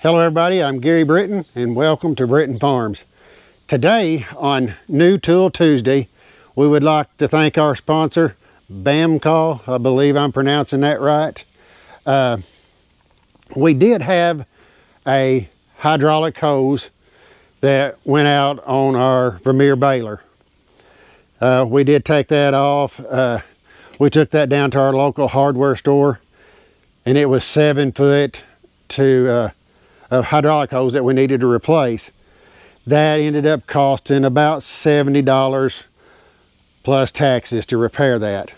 Hello everybody, I'm Gary Britten and welcome to Britten Farms. Today on New Tool Tuesday, we would like to thank our sponsor, BAMCAW. I believe I'm pronouncing that right. We did have a hydraulic hose that went out on our Vermeer baler. We did take that off. We took that down to our local hardware store, and it was 7 foot to a hydraulic hose that we needed to replace. That ended up costing about $70 plus taxes to repair that.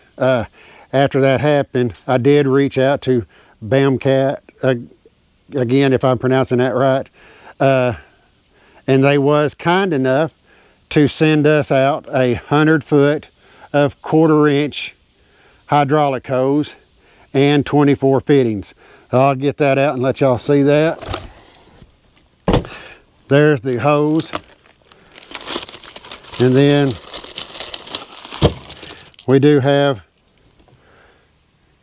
After that happened, I did reach out to BAMCAW, again, if I'm pronouncing that right, and they was kind enough to send us out 100 foot of 1/4 inch hydraulic hose and 24 fittings. I'll get that out and let y'all see that. There's the hose, and then we do have,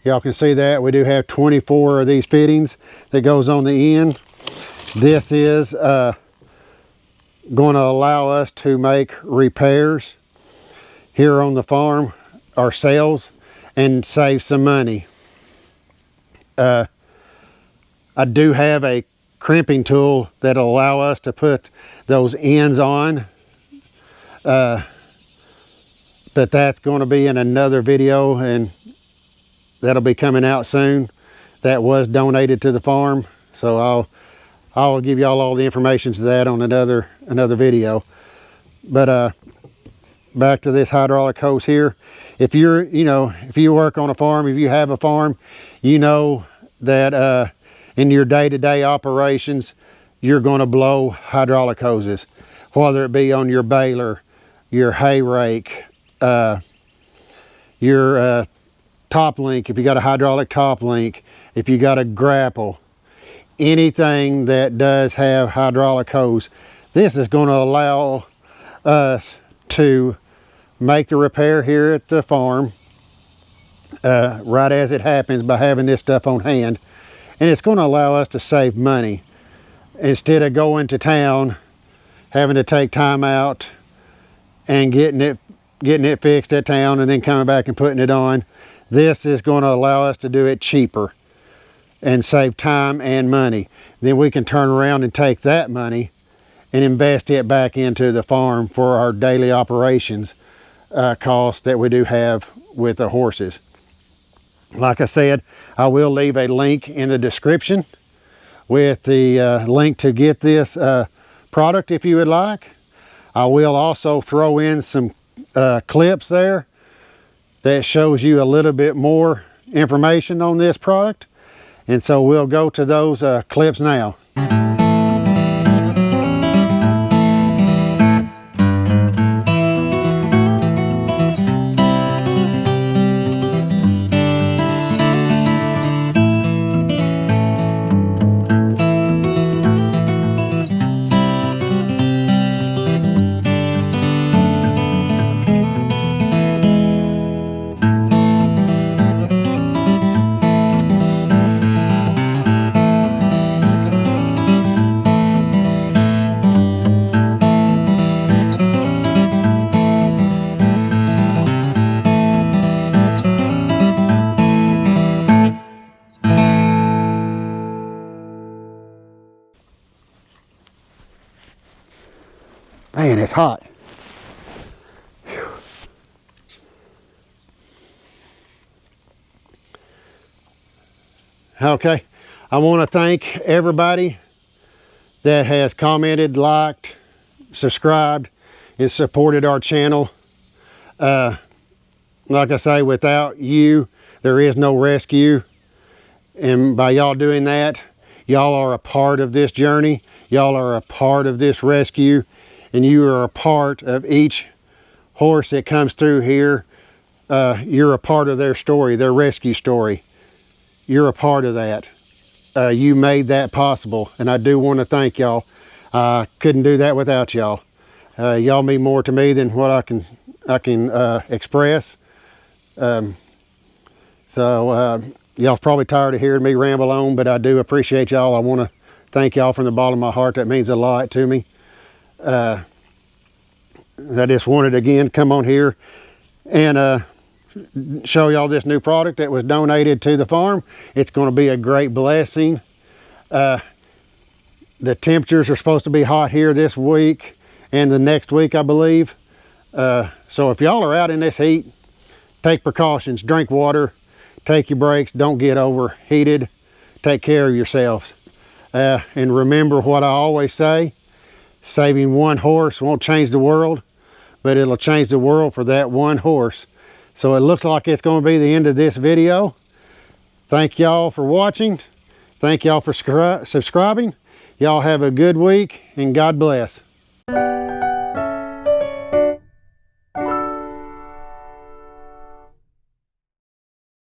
y'all can see that we do have 24 of these fittings that goes on the end. This is going to allow us to make repairs here on the farm ourselves and save some money. I do have a crimping tool that'll allow us to put those ends on, but that's going to be in another video, and that'll be coming out soon. That was donated to the farm, so I'll give y'all all the information to that on another video. But back to this hydraulic hose here. If you're, if you work on a farm, if you have a farm, you know that in your day-to-day operations, you're going to blow hydraulic hoses, whether it be on your baler, your hay rake, your top link, if you got a hydraulic top link, if you got a grapple, anything that does have hydraulic hose. This is going to allow us to make the repair here at the farm right as it happens by having this stuff on hand. And it's going to allow us to save money instead of going to town, having to take time out and getting it fixed at town and then coming back and putting it on. This is going to allow us to do it cheaper and save time and money. Then we can turn around and take that money and invest it back into the farm for our daily operations costs that we do have with the horses. Like I said, I will leave a link in the description with the link to get this product if you would like. I will also throw in some clips there that shows you a little bit more information on this product. And so we'll go to those clips now. Man, it's hot. Whew. Okay, I want to thank everybody that has commented, liked, subscribed, and supported our channel. Like I say, without you, there is no rescue. And by y'all doing that, y'all are a part of this journey. Y'all are a part of this rescue. And you are a part of each horse that comes through here. You're a part of their story, their rescue story. You're a part of that. You made that possible, and I do want to thank y'all. I couldn't do that without y'all. Y'all mean more to me than what I can express. Y'all probably tired of hearing me ramble on, but I do appreciate y'all. I want to Thank y'all from the bottom of my heart. That means a lot to me. I just wanted again to come on here and show y'all this new product that was donated to the farm. It's going to be a great blessing. The temperatures are supposed to be hot here this week and the next week, I believe. So if y'all are out in this heat, take precautions, drink water, take your breaks, don't get overheated, take care of yourselves. And remember what I always say, saving one horse won't change the world, but it'll change the world for that one horse. So it looks like it's going to be the end of this video. Thank y'all for watching. Thank y'all for subscribing. Y'all have a good week and God bless.